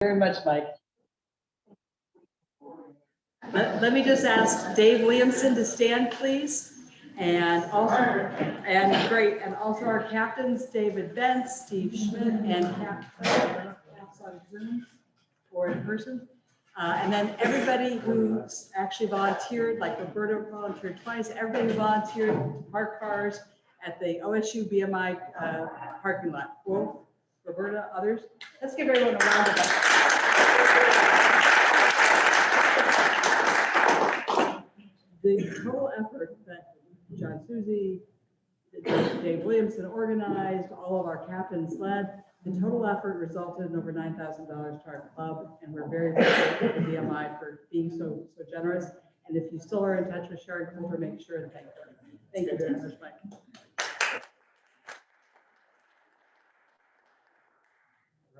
Very much, Mike. Let me just ask Dave Williamson to stand, please. And also our captains, David Bentz, Steve Schmidt, and Cap's on Zoom or in person. And then everybody who's actually volunteered, like Roberta volunteered twice, everybody who volunteered to park cars at the OSU BMI parking lot. Wolf, Roberta, others. Let's give everyone a round of applause. The total effort that John Susie, Dave Williamson organized, all of our captains led, the total effort resulted in over $9,000 to our club, and we're very grateful to BMI for being so generous. And if you still are in touch with Sharon Cooper, make sure to thank her. Thank you very much, Mike.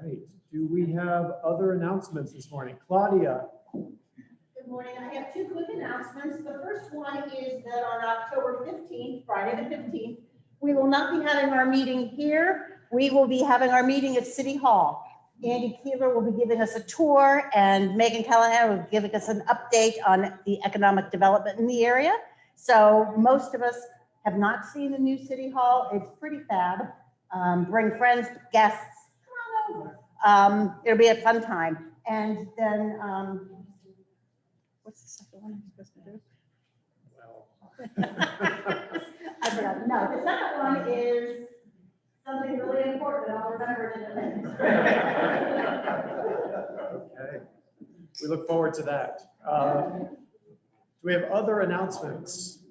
Right. Do we have other announcements this morning? Claudia. Good morning. I have two quick announcements. The first one is that on October 15th, Friday the 15th, we will not be having our meeting here. We will be having our meeting at City Hall. Andy Keeler will be giving us a tour, and Megan Callahan will be giving us an update on the economic development in the area. So most of us have not seen the new City Hall. It's pretty fab. Bring friends, guests, come on over. It'll be a fun time. And then, what's the second one I'm supposed to do? Well. I forgot. No, the second one is something really important. I'll remember it in a minute. Okay. We look forward to that. Do we have other announcements?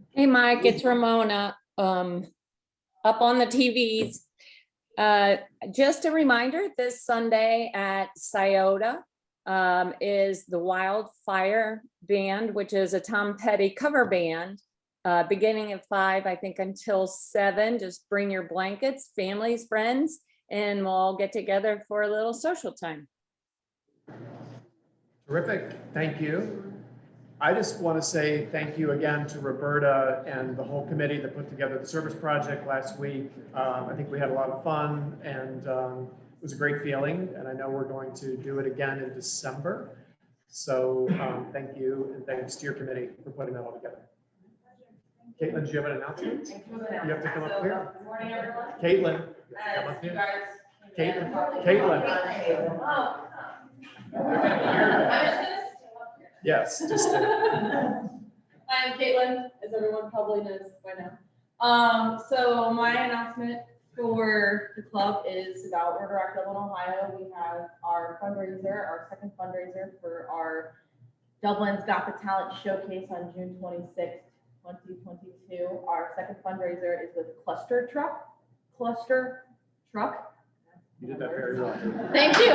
Hey, Mike, it's Ramona. Up on the TVs. Just a reminder, this Sunday at Scioto is the Wildfire Band, which is a Tom Petty cover band, beginning at 5, I think, until 7. Just bring your blankets, families, friends, and we'll all get together for a little social time. Terrific. Thank you. I just want to say thank you again to Roberta and the whole committee that put together the service project last week. I think we had a lot of fun, and it was a great feeling, and I know we're going to do it again in December. So thank you, and thanks to your committee for putting that all together. Caitlin, do you have an announcement? You have to come up here. Good morning, everyone. Caitlin, come up here. Caitlin. Yes, just I'm Caitlin, as everyone probably knows by now. So my announcement for the club is about Murder Rock, Dublin, Ohio. We have our fundraiser, our second fundraiser for our Dublin's Got the Talent Showcase on June 26th, 2022. Our second fundraiser is with Cluster Truck. you did that very well. Thank you.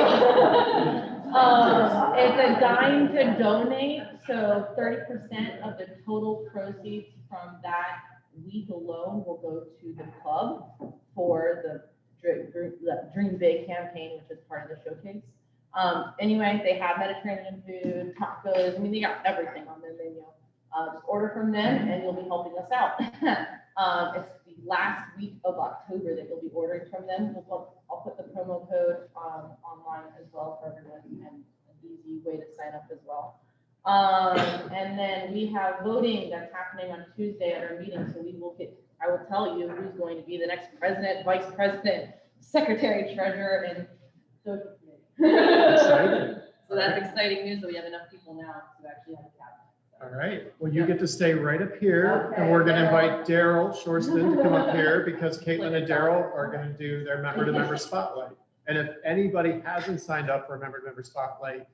It's a dime to donate, so 30% of the total proceeds from that week alone will go to the club for the Dream Big campaign, which is part of the showcase. Anyway, they have Mediterranean food, tacos. I mean, they got everything on their menu. Just order from them, and you'll be helping us out. It's the last week of October that you'll be ordering from them. I'll put the promo code online as well for everyone, and an easy way to sign up as well. And then we have voting that's happening on Tuesday at our meeting. So I will tell you who's going to be the next president, vice president, secretary, treasurer, and so. So that's exciting news that we have enough people now to actually have a cabinet. All right. Well, you get to stay right up here, and we're going to invite Daryl Shorston to come up here because Caitlin and Daryl are going to do their member-to-member spotlight. And if anybody hasn't signed up for a member-to-member spotlight,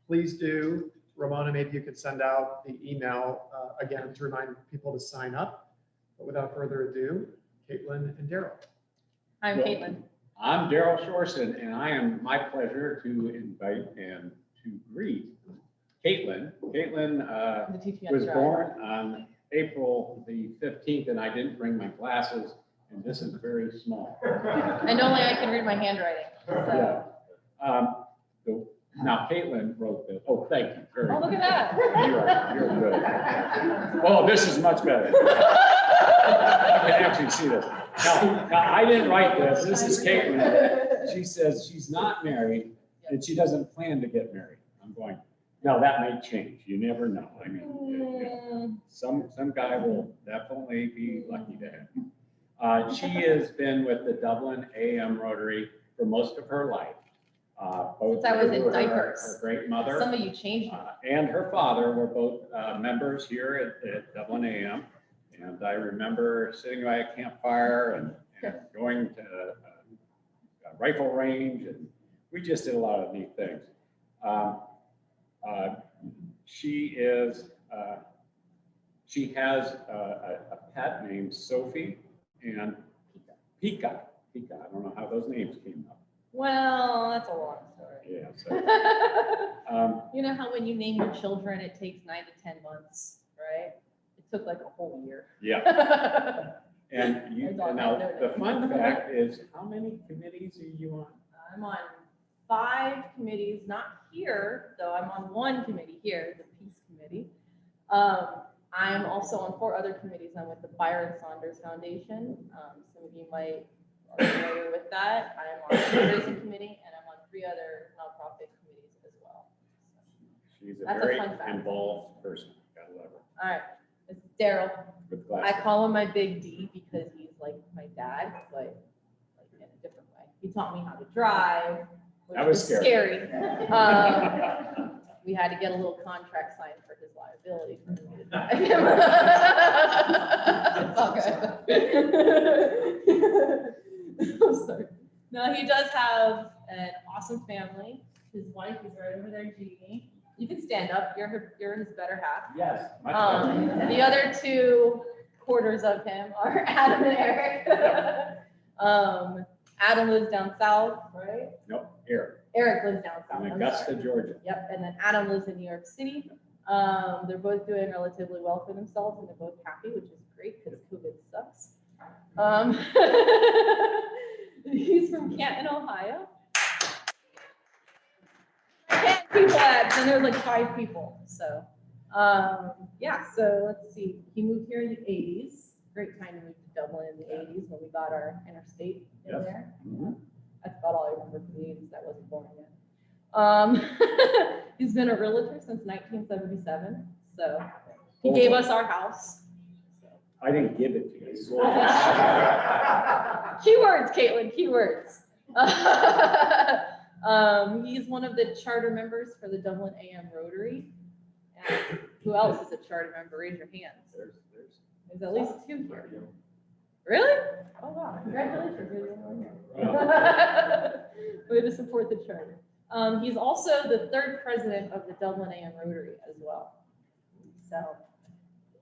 please do. Ramona, maybe you could send out the email again to remind people to sign up. But without further ado, Caitlin and Daryl. I'm Caitlin. I'm Daryl Shorston, and my pleasure to invite and to greet Caitlin. Caitlin was born on April the 15th, and I didn't bring my glasses, and this is very small. And only I can read my handwriting. So. Yeah. Now, Caitlin wrote this. Oh, thank you very much. Look at that. You're good. Oh, this is much better. I can actually see this. Now, I didn't write this. This is Caitlin. She says she's not married, And she doesn't plan to get married. I'm going, no, that may change. You never know. I mean, some guy will definitely be lucky to have you. She has been with the Dublin AM Rotary for most of her life. Both Since I was in her diapers. great mother. Some of you changed. And her father were both members here at Dublin AM. And I remember sitting by a campfire and going to a rifle range, and we just did a lot of neat things. She has a pet named Sophie and Pika. I don't know how those names came up. Well, that's a long story. Yeah. So, You know how when you name your children, it takes 9 to 10 months, right? It took like a whole year. yeah. And you, That's all now I know. the fun fact is, how many committees are you on? I'm on 5 committees, not here, though I'm on one committee here, the Peace Committee. I'm also on 4 other committees. I'm with the Byron Saunders Foundation. Some of you might are familiar with that. I'm on the Fundraising Committee, and I'm on 3 other nonprofit committees as well. She's a That's a very fun fact. involved person. Gotta love her. All right, it's Daryl. With I glasses. call him my big D because he's like my dad, but like in a different way. He taught me how to drive, which That was was scary. scary. We had to get a little contract signed for his liability for me to drive him. It's all good. I'm sorry. No, he does have an awesome family. His wife is right over there, Jeannie. You can stand up. You're his better half. Yes. much better. The other 2 quarters of him are Adam and Eric. Adam lives down south, right? Nope, here, Eric lives down south. in I'm Augusta, sorry. Georgia. Yep, and then Adam lives in New York City. They're both doing relatively well for themselves, and they're both happy, which is great because COVID sucks. He's from Canton, Ohio. Canton people ads, and there's like 5 people. So, yeah. So let's see. He moved here in the '80s. Great time to move to Dublin in the '80s when we got our interstate in Yes. there. Mhm. That's about all I remember from the '80s. That wasn't born yet. He's been a realtor since 1977. So he gave us our house. So. I didn't give it to you. Keywords, Caitlin, keywords. He's one of the charter members for the Dublin AM Rotary. And who else is a charter member? Raise your hands. There's at least 2 here. Really? Oh, wow. Congratulations. You're the only one here. Way to support the charter. He's also the 3rd president of the Dublin AM Rotary as well. So,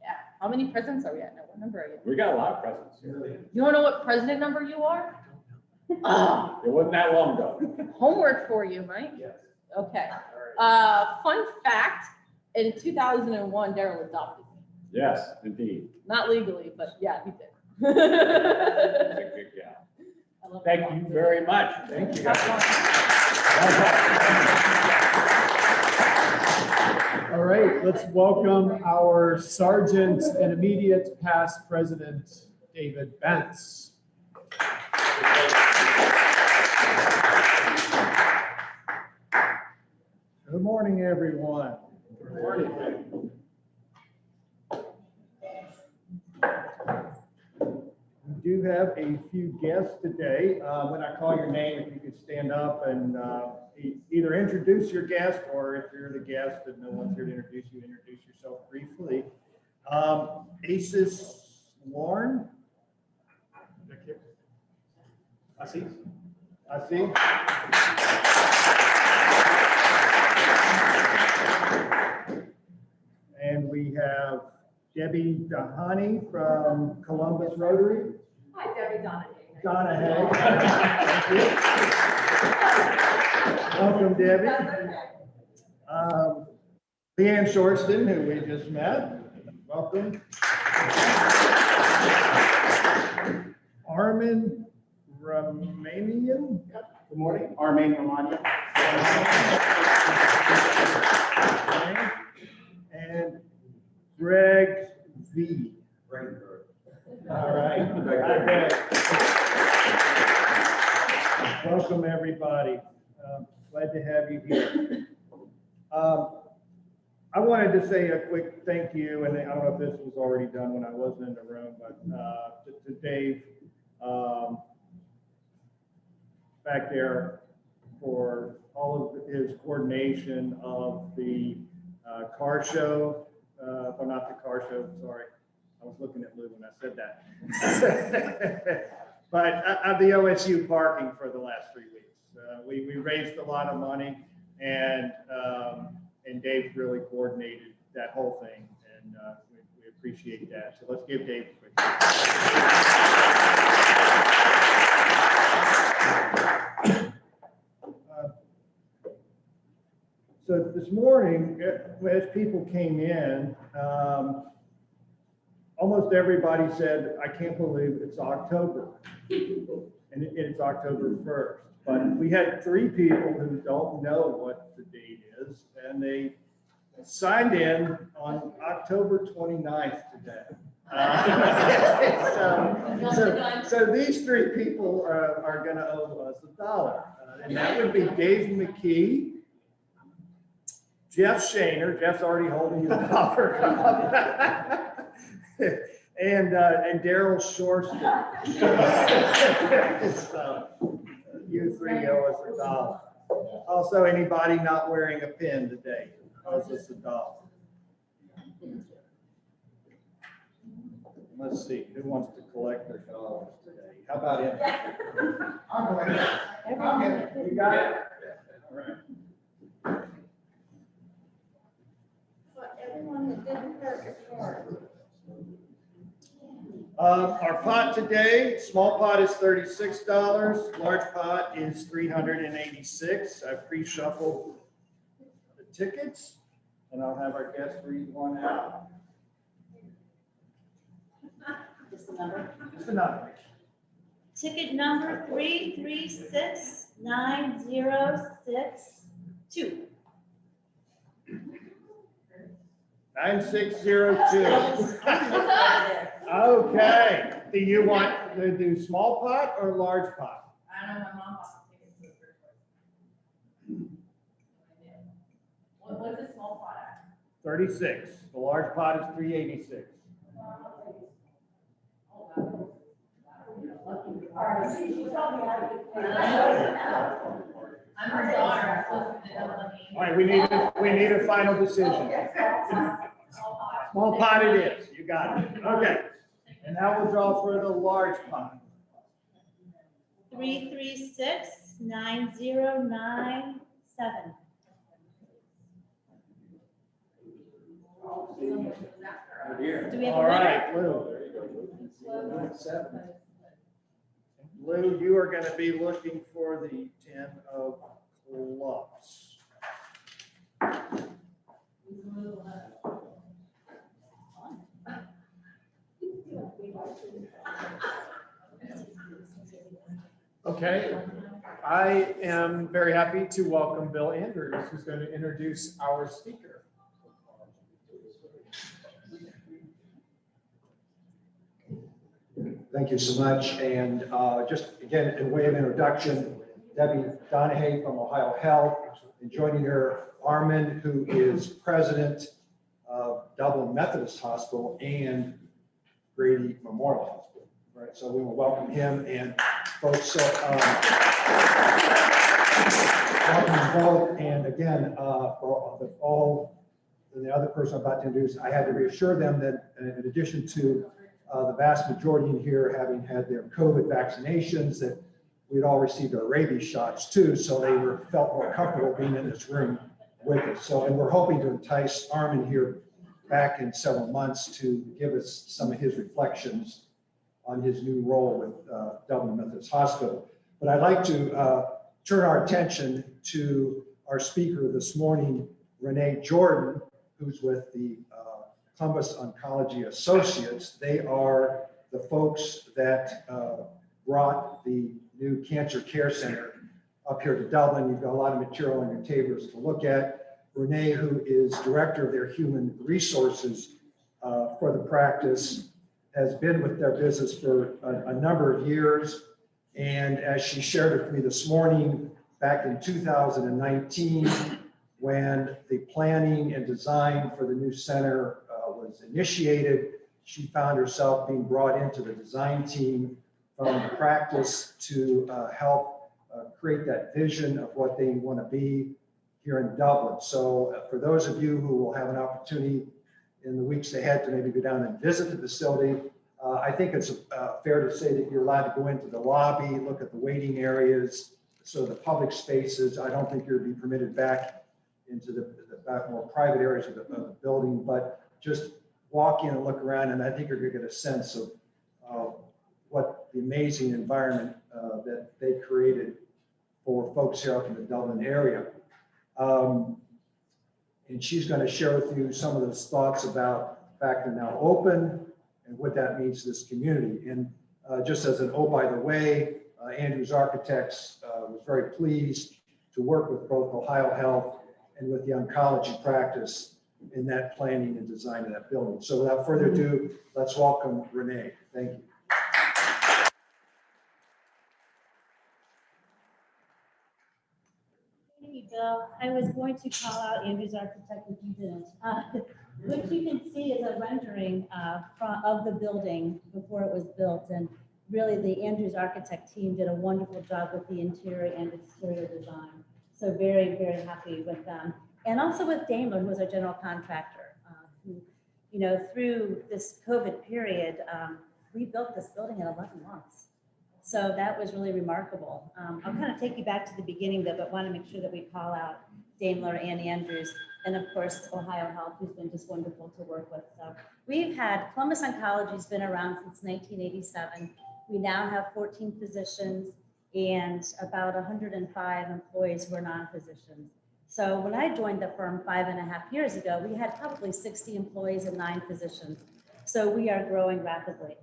yeah. How many presidents are we at now? What number are you? We got a lot of presents here. You want to know what president number you are? Oh, It wasn't that long ago. homework for you, Mike. Yes. Okay. Fun fact, in 2001, Daryl adopted me. Yes, indeed. Not legally, but yeah, he did. Good gal. I love Thank that. you very much. Thank you. All right, let's welcome our Sergeant and immediate past President, David Bentz. Good morning, everyone. Good morning. We do have a few guests today. When I call your name, if you could stand up and either introduce your guest, or if you're the guest and no one's here to introduce you, introduce yourself briefly. Aces Lauren. I see. And we have Debbie Dahani from Columbus Rotary. Hi, Debbie Donahue. Donahue. Thank you. Welcome, Debbie. Leanne Shorston, who we just met. Welcome. Armin Romanian. Good morning, Armin Romania. And Greg V. All right. Hi, Greg. Welcome, everybody. Glad to have have you here. I wanted to say a quick thank you, and I don't know if this was already done when I wasn't in the room, but to Dave back there for all of his coordination of the car show. Well, not the car show, sorry. I was looking at Lou when I said that. But of the OSU parking for the last 3 weeks. We raised a lot of money, and Dave really coordinated that whole thing, and we appreciate that. So let's give Dave a quick. So this morning, as people came in, almost everybody said, I can't believe it's October. And it's October 1st. But we had 3 people who don't know what the date is, and they signed in on October 29th today. So these 3 people are going to owe us $1. And that would be Dave McKee, Jeff Shaner, Jeff's already holding his copper cup, and Daryl Shorston. So you 3 owe us $1. Also, anybody not wearing a pin today owes us $1. Let's see, who wants to collect their dollars today? How about him? I'm going to. You got it? All right. Everyone that didn't purchase yours. Our pot today, small pot is $36, large pot is $386. I pre-shuffled the tickets, and I'll have our guest read one out. Just the number. Just the number. Ticket number 336906-2. 9602. Okay. Do you want to do small pot or large pot? I don't know, my mom bought tickets to the first one. What's the small pot at? 36. The large pot is 386. I'm her daughter, I'm supposed to know money. All right, we need a final decision. Small pot it is. You got it. Okay. And now we'll draw for the large pot. 3369097. Do we have a All winner? right, Lou. Lou, you are going to be looking for the 10 of clubs. Okay, I am very happy to welcome Bill Andrews, who's going to introduce our speaker. Thank you so much. And just again, in way of introduction, Debbie Donahue from Ohio Health, and joining her, Armin, who is president of Dublin Methodist Hospital and Grady Memorial Hospital. Right, so we will welcome him and folks. So welcome you both. And again, for all the other person I'm about to introduce, I had to reassure them that in addition to the vast majority in here having had their COVID vaccinations, that we'd all received our rabies shots too, so they felt more comfortable being in this room with us. So, and we're hoping to entice Armin here back in several months to give us some of his reflections on his new role with Dublin Methodist Hospital. But I'd like to turn our attention to our speaker this morning, Renee Jordan, who's with the Columbus Oncology Associates. They are the folks that brought the new cancer care center up here to Dublin. You've got a lot of material on your tables to look at. Renee, who is director of their human resources for the practice, has been with their business for a number of years. And as she shared with me this morning, back in 2019, when the planning and design for the new center was initiated. She found herself being brought into the design team from practice to help create that vision of what they want to be here in Dublin. So for those of you who will have an opportunity in the weeks ahead to maybe go down and visit the facility, I think it's fair to say that you're allowed to go into the lobby, look at the waiting areas, so the public spaces. I don't think you'll be permitted back into the more private areas of the building, but just walk in and look around, and I think you're going to get a sense of what the amazing environment that they created for folks here up in the Dublin area. And she's going to share with you some of those thoughts about the fact they're now open and what that means to this community. And just as an, oh, by the way, Andrews Architects was very pleased to work with both Ohio Health and with the oncology practice in that planning and design of that building. So without further ado, let's welcome Renee. Thank you. Thank you, Bill. I was going to call out Andrew's Architect if you didn't. What you can see is a rendering of the building before it was built. And really the Andrew's Architect team did a wonderful job with the interior and exterior design. So very, very happy with them. And also with Daimler, who was our general contractor, who, you know, through this COVID period, we built this building in 11 months. So that was really remarkable. I'll kind of take you back to the beginning though, but want to make sure that we call out Daimler and Andrews, and of course, Ohio Health, who's been just wonderful to work with. So we've had, Columbus Oncology has been around since 1987. We now have 14 physicians and about 105 employees who are non-physicians. So when I joined the firm 5.5 years ago, we had probably 60 employees and 9 physicians. So we are growing rapidly.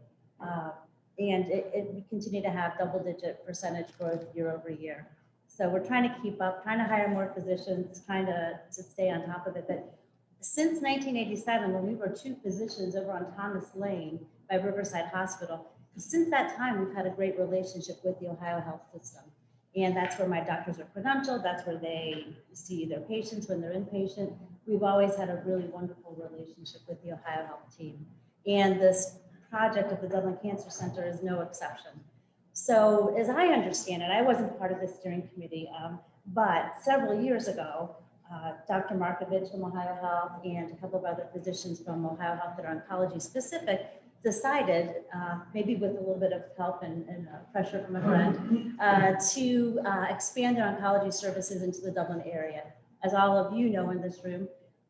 And we continue to have double-digit percentage growth year over year. So we're trying to keep up, trying to hire more physicians, trying to stay on top of it. But since 1987, when we were 2 physicians over on Thomas Lane by Riverside Hospital, since that time, we've had a great relationship with the Ohio Health System. And that's where my doctors are credentialed. That's where they see their patients when they're inpatient. We've always had a really wonderful relationship with the Ohio Health team. And this project of the Dublin Cancer Center is no exception. So as I understand it, I wasn't part of the steering committee, but several years ago, Dr. Markovich from Ohio Health and a couple of other physicians from Ohio Health that are oncology specific decided, maybe with a little bit of help and pressure from a friend, to expand their oncology services into the Dublin area. As all of you know in this room,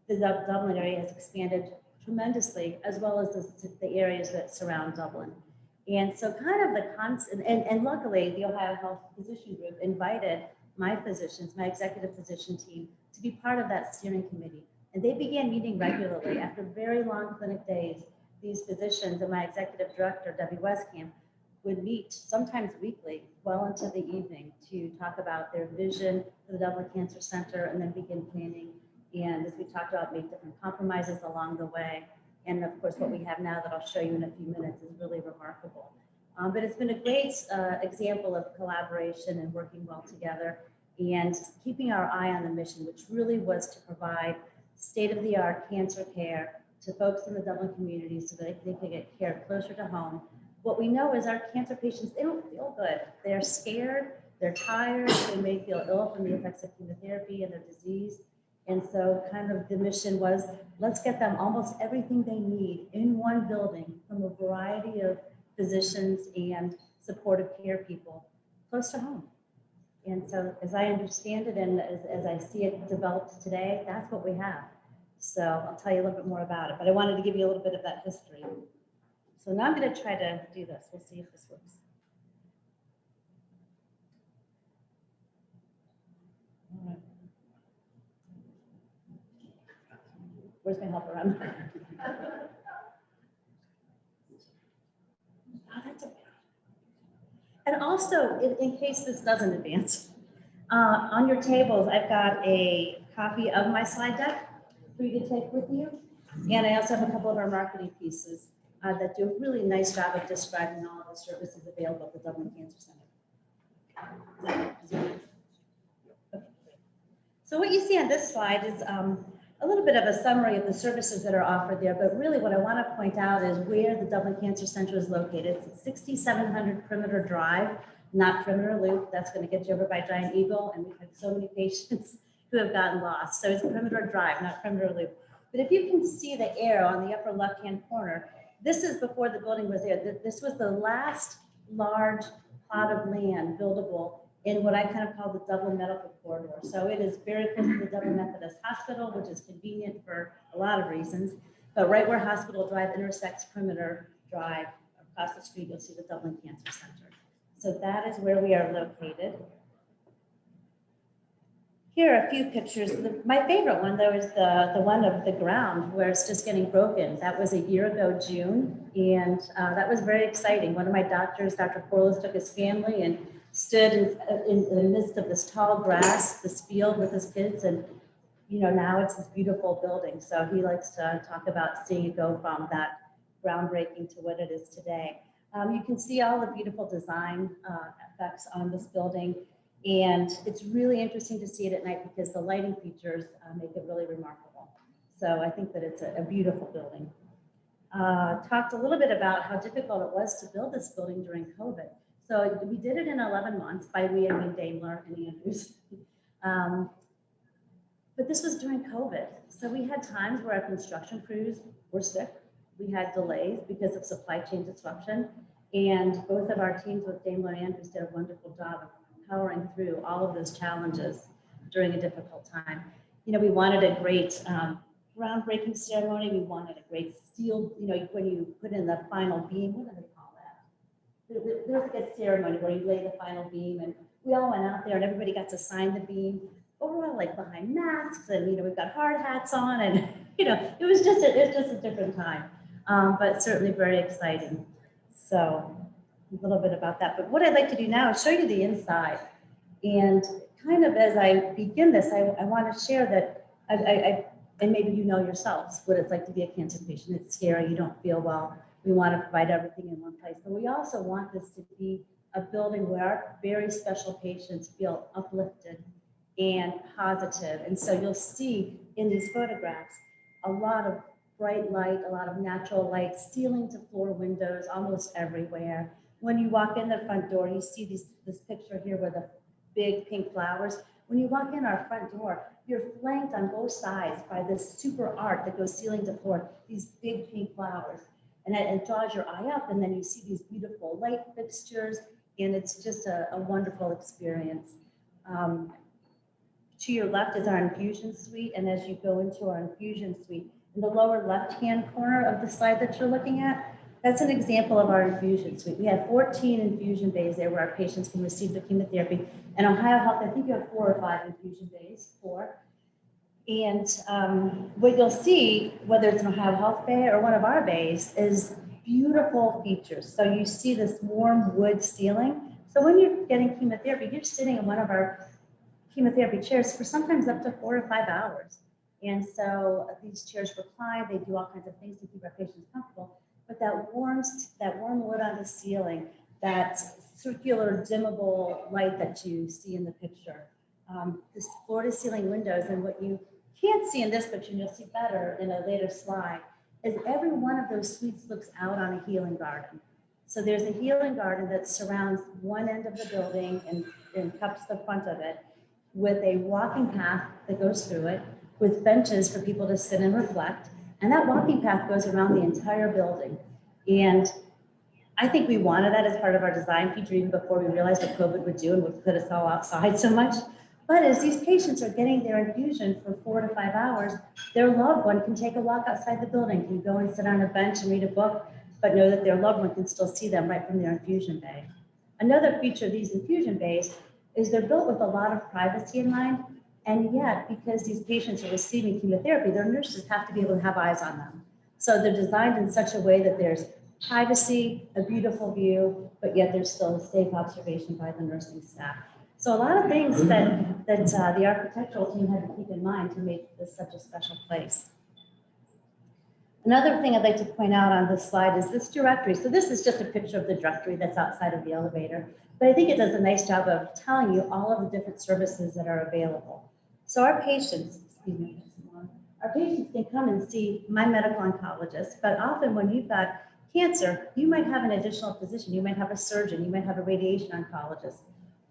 the Dublin area has expanded tremendously, as well as the areas that surround Dublin. And so kind of the constant, and luckily the Ohio Health Physician Group invited my physicians, my executive physician team, to be part of that steering committee. And they began meeting regularly after very long clinic days. These physicians and my executive director, Debbie Westcamp, would meet sometimes weekly, well into the evening, to talk about their vision for the Dublin Cancer Center and then begin planning. And as we talked about, make different compromises along the way. And of course, what we have now that I'll show you in a few minutes is really remarkable. But it's been a great example of collaboration and working well together and keeping our eye on the mission, which really was to provide state-of-the-art cancer care to folks in the Dublin community so that they can get care closer to home. What we know is our cancer patients, they don't feel good. They're scared, they're tired, they may feel ill from the effects of chemotherapy and their disease. And so kind of the mission was, let's get them almost everything they need in one building from a variety of physicians and supportive care people close to home. And so as I understand it and as I see it developed today, that's what we have. So I'll tell you a little bit more about it, but I wanted to give you a little bit of that history. So now I'm going to try to do this. We'll see if this works. All right. Where's my helper? Oh, that's okay. And also, in case this doesn't advance, on your tables, I've got a copy of my slide deck for you to take with you. And I also have a couple of our marketing pieces that do a really nice job of describing all of the services available at the Dublin Cancer Center. So what you see on this slide is a little bit of a summary of the services that are offered there, but really what I want to point out is where the Dublin Cancer Center is located. It's at 6700 Perimeter Drive, not Perimeter Loop. That's going to get you over by Giant Eagle, and we've had so many patients who have gotten lost. So it's Perimeter Drive, not Perimeter Loop. But if you can see the arrow on the upper left-hand corner, this is before the building was there. This was the last large plot of land buildable in what I kind of call the Dublin Medical Corridor. So it is very close to the Dublin Methodist Hospital, which is convenient for a lot of reasons. But right where Hospital Drive intersects Perimeter Drive, across the street, you'll see the Dublin Cancer Center. So that is where we are located. Here are a few pictures. My favorite one, though, is the one of the ground where it's just getting broken. That was a year ago, June, and that was very exciting. One of my doctors, Dr. Corliss, took his family and stood in the midst of this tall grass, this field with his kids, and now it's this beautiful building. So he likes to talk about seeing it go from that groundbreaking to what it is today. You can see all the beautiful design effects on this building. And it's really interesting to see it at night because the lighting features make it really remarkable. So I think that it's a beautiful building. Talked a little bit about how difficult it was to build this building during COVID. So we did it in 11 months. By we, I mean Daimler and Andrews. But this was during COVID. So we had times where our construction crews were sick. We had delays because of supply chain disruption. And both of our teams with Daimler and Andrews did a wonderful job of powering through all of those challenges during a difficult time. We wanted a great groundbreaking ceremony. We wanted a great steel, when you put in the final beam, what do they call that? There's like a ceremony where you lay the final beam, and we all went out there and everybody got to sign the beam. But we're all like behind masks, and we've got hard hats on, and it was just a different time, but certainly very exciting. So a little bit about that. But what I'd like to do now is show you the inside. And kind of as I begin this, I want to share that and maybe yourselves what it's like to be a cancer patient. It's scary, you don't feel well. We want to provide everything in one place. But we also want this to be a building where our very special patients feel uplifted and positive. And so you'll see in these photographs a lot of bright light, a lot of natural light, ceiling to floor windows almost everywhere. When you walk in the front door, you see this picture here with the big pink flowers. When you walk in our front door, you're flanked on both sides by this super art that goes ceiling to floor, these big pink flowers. And it draws your eye up, and then you see these beautiful light fixtures, and it's just a wonderful experience. To your left is our infusion suite, and as you go into our infusion suite, in the lower left-hand corner of the slide that you're looking at, that's an example of our infusion suite. We have 14 infusion bays there where our patients can receive the chemotherapy. And Ohio Health, I think you have 4 or 5 infusion bays, 4. And what you'll see, whether it's an Ohio Health bay or one of our bays, is beautiful features. So you see this warm wood ceiling. So when you're getting chemotherapy, you're sitting in one of our chemotherapy chairs for sometimes up to 4 to 5 hours. And so these chairs recline, they do all kinds of things to keep our patients comfortable. But that warm wood on the ceiling, that circular dimmable light that you see in the picture, this floor to ceiling windows, and what you can't see in this picture, and you'll see better in a later slide, is every one of those suites looks out on a healing garden. So there's a healing garden that surrounds one end of the building and cups the front of it, with a walking path that goes through it, with benches for people to sit and reflect. And that walking path goes around the entire building. And I think we wanted that as part of our design feature even before we realized what COVID would do and would put us all outside so much. But as these patients are getting their infusion for 4 to 5 hours, their loved one can take a walk outside the building, can go and sit on a bench and read a book, but know that their loved one can still see them right from their infusion bay. Another feature of these infusion bays is they're built with a lot of privacy in mind. And yet, because these patients are receiving chemotherapy, their nurses have to be able to have eyes on them. So they're designed in such a way that there's privacy, a beautiful view, but yet there's still a safe observation by the nursing staff. So a lot of things that the architectural team had to keep in mind to make this such a special place. Another thing I'd like to point out on this slide is this directory. So this is just a picture of the directory that's outside of the elevator, but I think it does a nice job of telling you all of the different services that are available. So our patients, our patients can come and see my medical oncologist, but often when you've got cancer, you might have an additional physician, you might have a surgeon, you might have a radiation oncologist.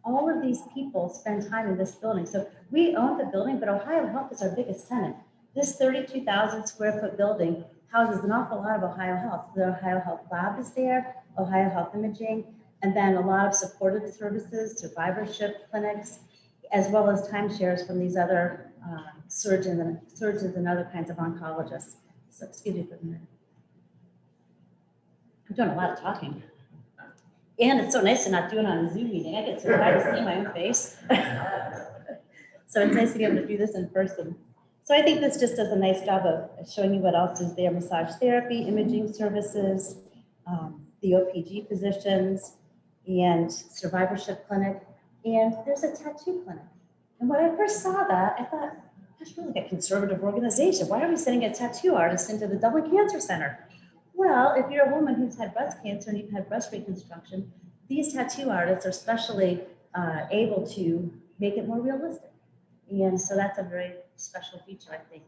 All of these people spend time in this building. So we own the building, but Ohio Health is our biggest tenant. This 32,000 square foot building houses an awful lot of Ohio Health. The Ohio Health Lab is there, Ohio Health Imaging, and then a lot of supportive services, survivorship clinics, as well as timeshares from these other surgeons and other kinds of oncologists. So excuse me for a minute. I'm doing a lot of talking. And it's so nice to not do it on a Zoom meeting. I get so tired of seeing my own face. So it's nice to be able to do this in person. So I think this just does a nice job of showing you what else is there: massage therapy, imaging services, the OPG physicians, and survivorship clinic. And there's a tattoo clinic. And when I first saw that, I thought, that's really a conservative organization. Why are we sending a tattoo artist into the Dublin Cancer Center? Well, if you're a woman who's had breast cancer and you've had breast reconstruction, these tattoo artists are specially able to make it more realistic. And so that's a very special feature, I think.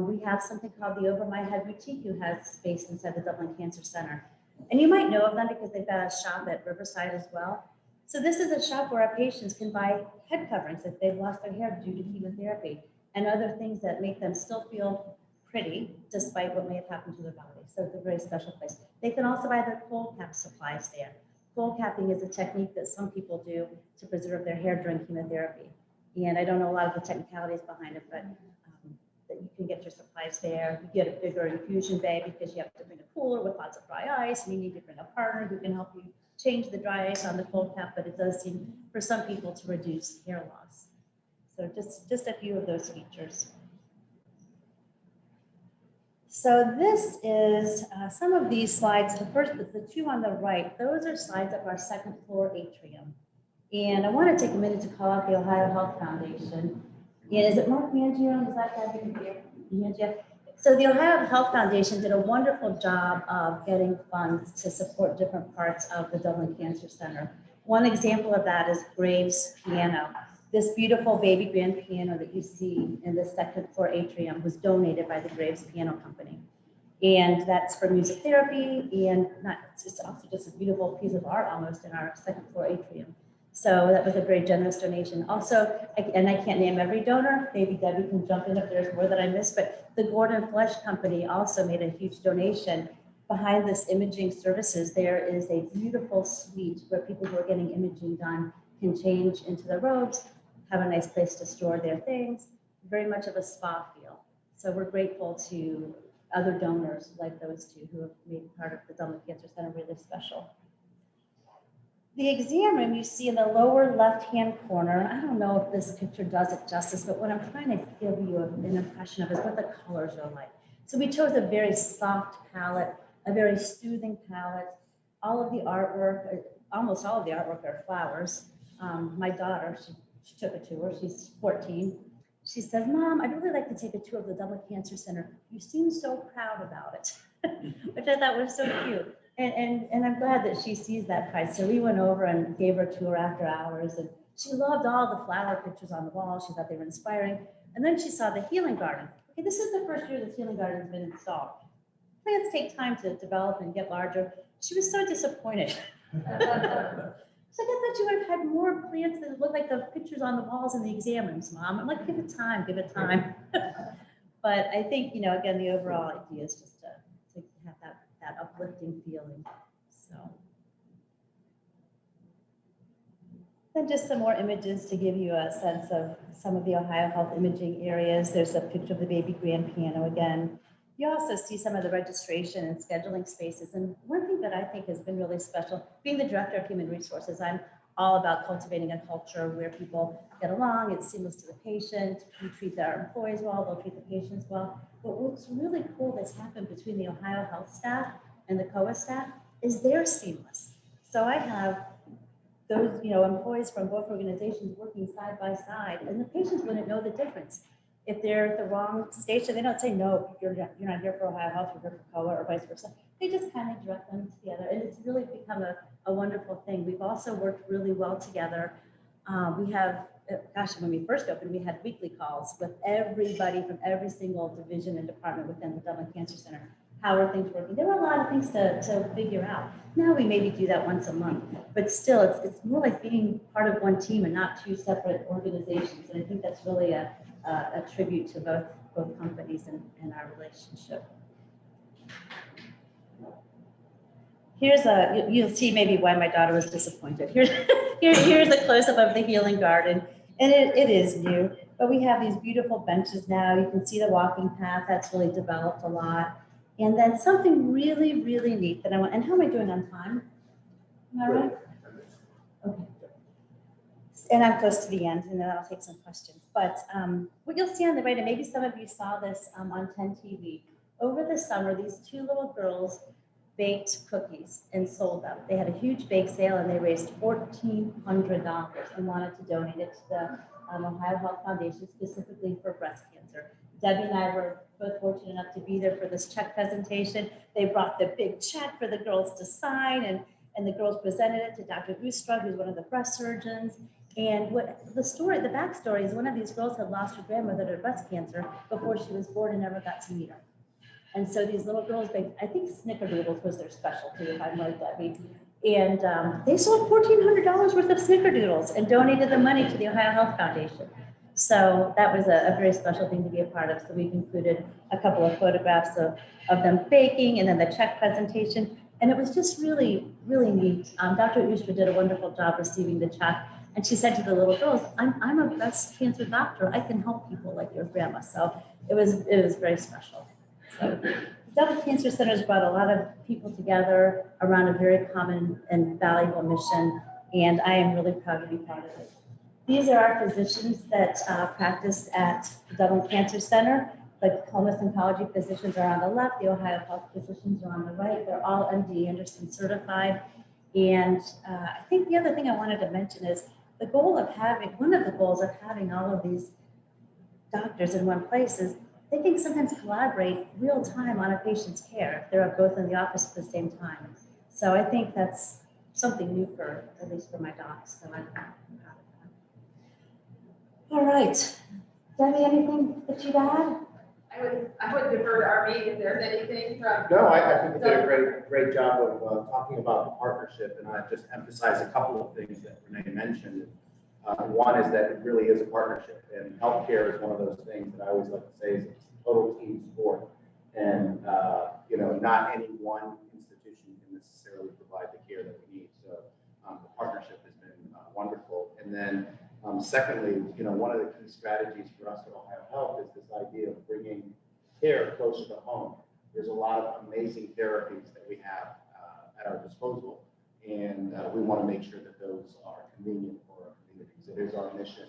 We have something called the Over My Head Boutique, who has space inside the Dublin Cancer Center. And you might know of them because they've got a shop at Riverside as well. So this is a shop where our patients can buy head coverings if they've lost their hair due to chemotherapy and other things that make them still feel pretty despite what may have happened to their body. So it's a very special place. They can also buy their cold cap supplies there. Cold capping is a technique that some people do to preserve their hair during chemotherapy. And I don't know a lot of the technicalities behind it, but that you can get your supplies there. You get a bigger infusion bay because you have to bring a cooler with lots of dry ice, and you need to bring a partner who can help you change the dry ice on the cold cap, but it does seem for some people to reduce hair loss. So just a few of those features. So this is some of these slides. The two on the right, those are slides of our second floor atrium. And I want to take a minute to call out the Ohio Health Foundation. And is it Mark Mangio? Is that guy here? So the Ohio Health Foundation did a wonderful job of getting funds to support different parts of the Dublin Cancer Center. One example of that is Graves Piano. This beautiful baby grand piano that you see in the second floor atrium was donated by the Graves Piano Company. And that's for music therapy, and it's also just a beautiful piece of art almost in our second floor atrium. So that was a very generous donation. Also, and I can't name every donor, maybe Debbie can jump in if there's more that I missed, but the Gordon Flesh Company also made a huge donation. Behind this imaging services, there is a beautiful suite where people who are getting imaging done can change into their robes, have a nice place to store their things, very much of a spa feel. So we're grateful to other donors like those two who have made part of the Dublin Cancer Center really special. The exam room you see in the lower left-hand corner, I don't know if this picture does it justice, but what I'm trying to give you an impression of is what the colors are like. So we chose a very soft palette, a very soothing palette. All of the artwork, almost all of the artwork are flowers. My daughter, she took a tour, she's 14. She says, Mom, I'd really like to take a tour of the Dublin Cancer Center. You seem so proud about it, which I thought was so cute. And I'm glad that she sees that pride. So we went over and gave her a tour after hours, and she loved all the flower pictures on the wall. She thought they were inspiring. And then she saw the healing garden. Okay, this is the first year this healing garden has been installed. Plants take time to develop and get larger. She was so disappointed. So I thought you would have had more plants that look like the pictures on the walls in the exam rooms, Mom. I'm like, give it time, give it time. But I think, you know, again, the overall idea is just to have that uplifting feeling. So then just some more images to give you a sense of some of the Ohio Health imaging areas. There's a picture of the baby grand piano again. You also see some of the registration and scheduling spaces. And one thing that I think has been really special, being the director of human resources, I'm all about cultivating a culture where people get along, it's seamless to the patient, we treat our employees well, they'll treat the patients well. But what's really cool that's happened between the Ohio Health staff and the COA staff is they're seamless. So I have those, you know, employees from both organizations working side by side, and the patients wouldn't know the difference. If they're at the wrong station, they don't say, no, you're not here for Ohio Health, you're here for COA, or vice versa. They just kind of direct them together, and it's really become a wonderful thing. We've also worked really well together. We have gosh, when we first opened, we had weekly calls with everybody from every single division and department within the Dublin Cancer Center. How are things working? There were a lot of things to figure out. Now we maybe do that once a month, but still it's more like being part of one team and not two separate organizations. And I think that's really a tribute to both companies and our relationship. Here's you'll see maybe why my daughter was disappointed. Here's a close-up of the healing garden. And it is new, but we have these beautiful benches now. You can see the walking path that's really developed a lot. And then something really, really neat that I want, and how am I doing on time? Am I right? Okay. And I'm close to the end, and then I'll take some questions. But what you'll see on the right, and maybe some of you saw this on 10 TV, over the summer, these two little girls baked cookies and sold them. They had a huge bake sale, and they raised $1,400 and wanted to donate it to the Ohio Health Foundation, specifically for breast cancer. Debbie and I were both fortunate enough to be there for this check presentation. They brought the big check for the girls to sign, and the girls presented it to Dr. Ustra, who's one of the breast surgeons. And what the backstory is, one of these girls had lost her grandmother to breast cancer before she was born and never got to meet her. And so these little girls, I think snickerdoodles was their specialty, if I'm right, Debbie. And they sold $1,400 worth of snickerdoodles and donated the money to the Ohio Health Foundation. So that was a very special thing to be a part of. So we've included a couple of photographs of them baking and then the check presentation. And it was just really, really neat. Dr. Ustra did a wonderful job receiving the check. And she said to the little girls, I'm a breast cancer doctor. I can help people like your grandma. So it was very special. So the Dublin Cancer Center has brought a lot of people together around a very common and valuable mission. And I am really proud to be part of it. These are our physicians that practice at the Dublin Cancer Center. The Columbus Oncology physicians are on the left, the Ohio Health physicians are on the right. They're all MD Anderson certified. And I think the other thing I wanted to mention is one of the goals of having all of these doctors in one place is they can sometimes collaborate real time on a patient's care if they're both in the office at the same time. So I think that's something new at least for my docs. So I'm proud of that. All right, Debbie, anything that you'd add? I would defer to our meeting if there's anything from. No, I think you did a great job of talking about the partnership, and I just emphasize a couple of things that Renee mentioned. One is that it really is a partnership, and healthcare is one of those things that I always like to say is a total team sport. And not any one institution can necessarily provide the care that we need. So the partnership has been wonderful. And then secondly, one of the key strategies for us at Ohio Health is this idea of bringing care closer to home. There's a lot of amazing therapies that we have at our disposal, and we want to make sure that those are convenient for our communities. It is our mission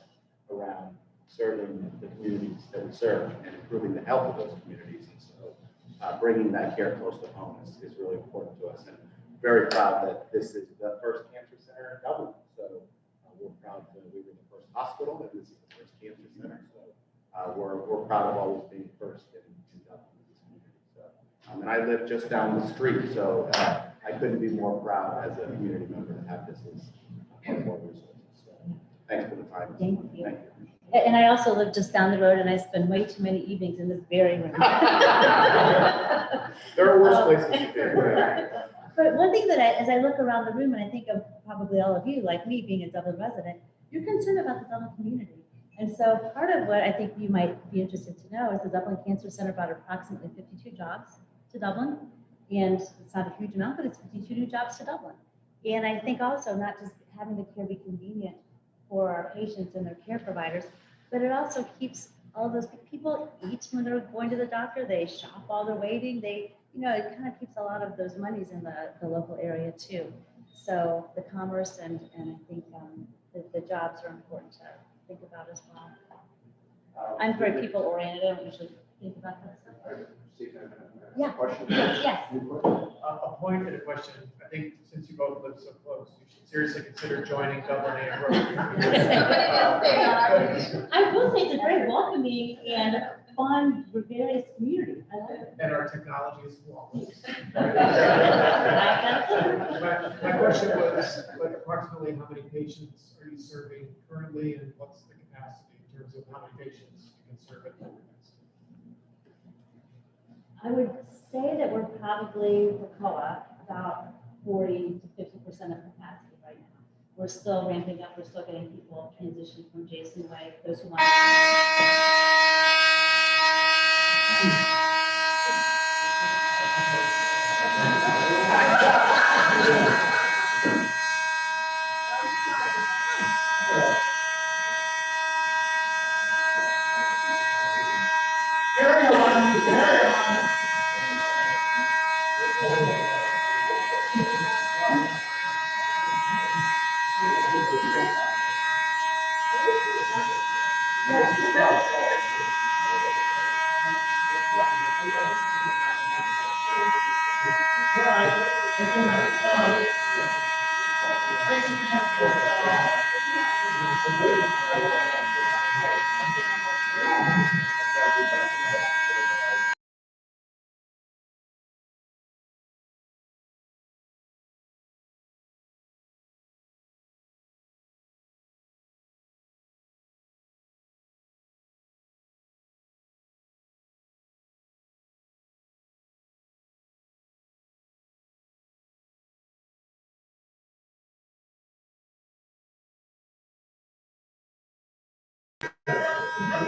around serving the communities that we serve and improving the health of those communities. And so bringing that care close to home is really important to us. And very proud that this is the first cancer center in Dublin. So we're proud that we were the first hospital and this is the first cancer center. So we're proud of always being first in Dublin in this community. So, and I live just down the street, so I couldn't be more proud as a community member to have this as one of our resources. So thanks for the time. Thank you. Thank you. And I also live just down the road, and I spend way too many evenings in this very room. There are worse places to be. But one thing that as I look around the room, and I think of probably all of you, like me being a Dublin resident, you're concerned about the Dublin community. And so part of what I think you might be interested to know is the Dublin Cancer Center brought approximately 52 jobs to Dublin. And it's not a huge amount, but it's 52 new jobs to Dublin. And I think also not just having the care be convenient for our patients and their care providers, but it also keeps all those people eat when they're going to the doctor, they shop while they're waiting, it kind of keeps a lot of those monies in the local area too. So the commerce and I think the jobs are important to think about as well. I'm very people oriented, I don't usually think about that stuff. Yeah. Question? Yes. A point and a question. I think since you both live so close, you should seriously consider joining Dublin and Rotary. I will say it's a very welcoming and fun, gregarious community. I love it. And our technology is flawless. My question was, like, approximately how many patients are you serving currently, and what's the capacity in terms of how many patients you can serve at the events? I would say that we're probably, for COA, about 40 to 50% of capacity right now. We're still ramping up, we're still getting people transitioned from Jason Way, those who want to.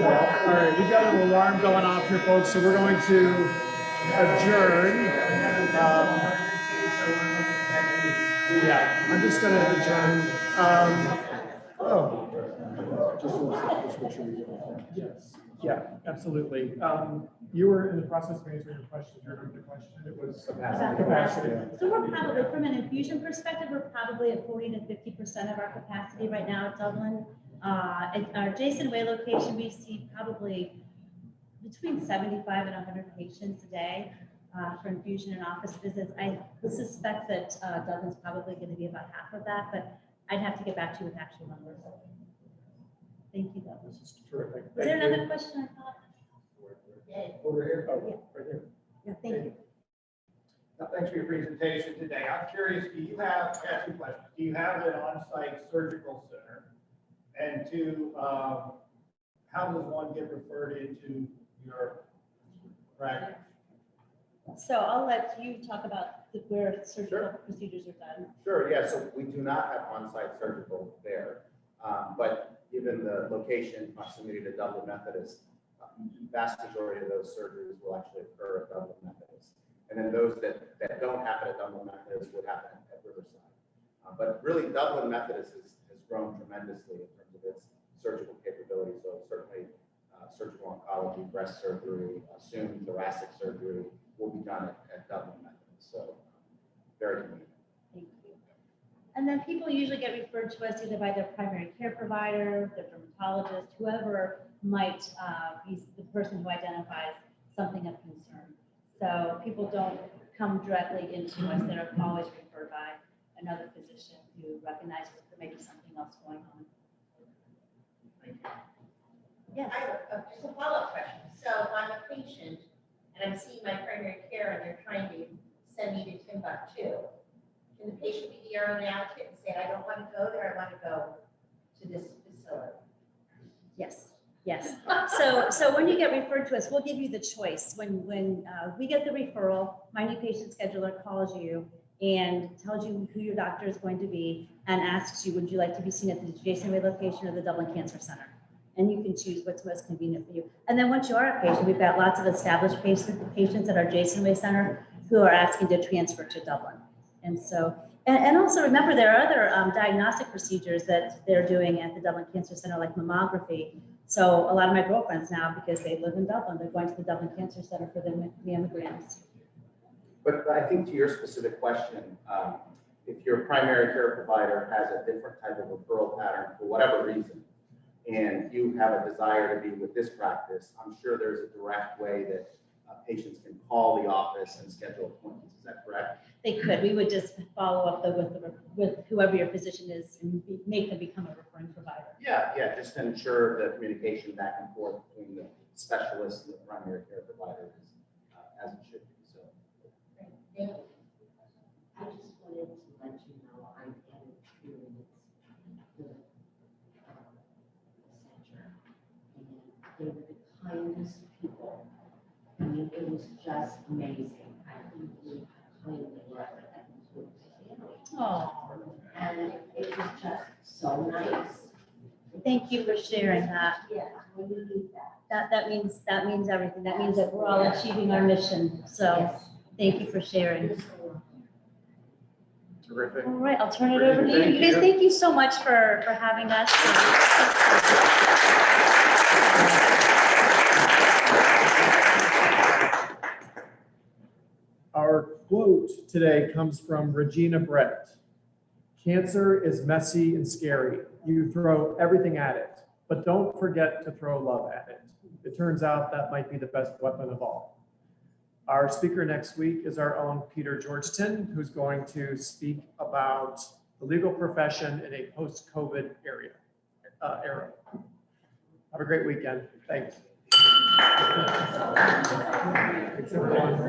All right, we got an alarm going off here, folks, so we're going to adjourn. Yeah, I'm just going to adjourn. Just make sure we get it. Yes, yeah, absolutely. You were in the process of answering your question. You remember the question? It was capacity. So we're probably, from an infusion perspective, we're probably at 40 to 50% of our capacity right now at Dublin. At our Jason Way location, we see probably between 75 and 100 patients a day for infusion and office visits. I suspect that Dublin's probably going to be about half of that, but I'd have to get back to you with actual numbers. Thank you, Dublin. This is terrific. Was there another question I thought? Over here. Oh, right here. Yeah, thank you. Thanks for your presentation today. I'm curious, do you have, I got two questions. Do you have an on-site surgical center? And two, how does one get referred into your practice? So I'll let you talk about where surgical procedures are done. Sure, yeah, so we do not have on-site surgical there, but given the location, proximity to Dublin Methodist, vast majority of those surgeries will actually occur at Dublin Methodist. And then those that don't happen at Dublin Methodist would happen at Riverside. But really, Dublin Methodist has grown tremendously in terms of its surgical capability. So certainly surgical oncology, breast surgery, soon thoracic surgery will be done at Dublin Methodist. So very convenient. Thank you. And then people usually get referred to us either by their primary care provider, their dermatologist, whoever might be the person who identifies something of concern. So people don't come directly into us. They're always referred by another physician who recognizes there may be something else going on. Yes. I have just a follow-up question. So I'm a patient and I'm seeing my primary care and they're trying to send me to Timbuktu. Can the patient be their own advocate and say, I don't want to go there, I want to go to this facility? Yes. Yes. So when you get referred to us, we'll give you the choice. When we get the referral, my new patient scheduler calls you and tells you who your doctor is going to be and asks you, would you like to be seen at the Jason Way location or the Dublin Cancer Center? And you can choose what's most convenient for you. And then once you are a patient, we've got lots of established patients at our Jason Way Center who are asking to transfer to Dublin. And so, and also remember, there are other diagnostic procedures that they're doing at the Dublin Cancer Center, like mammography. So a lot of my girlfriends now, because they live in Dublin, they're going to the Dublin Cancer Center for their mammograms. But I think to your specific question, if your primary care provider has a different type of referral pattern for whatever reason, and you have a desire to be with this practice, I'm sure there's a direct way that patients can call the office and schedule appointments. Is that correct? They could. We would just follow up with whoever your physician is and make them become a referring provider. Yeah, just to ensure the communication back and forth between the specialist and the primary care provider is as it should be. So. Thank you. I just wanted to let you know I've had experience with the center. mean, it was just amazing. I completely loved it. Oh, and it was just so nice. Thank you for sharing that. Yeah, we need that. That means everything. That means that we're all achieving our mission. So thank you for sharing. Terrific. All right, I'll turn it over to you. Thank You guys, you. thank you so much for having us. Our quote today comes from Regina Brett. Cancer is messy and scary. You throw everything at it, but don't forget to throw love at it. It turns out that might be the best weapon of all. Our speaker next week is our own Peter Georgeton, who's going to speak about the legal profession in a post-COVID era. Have a great weekend. Thanks. Thanks, everyone.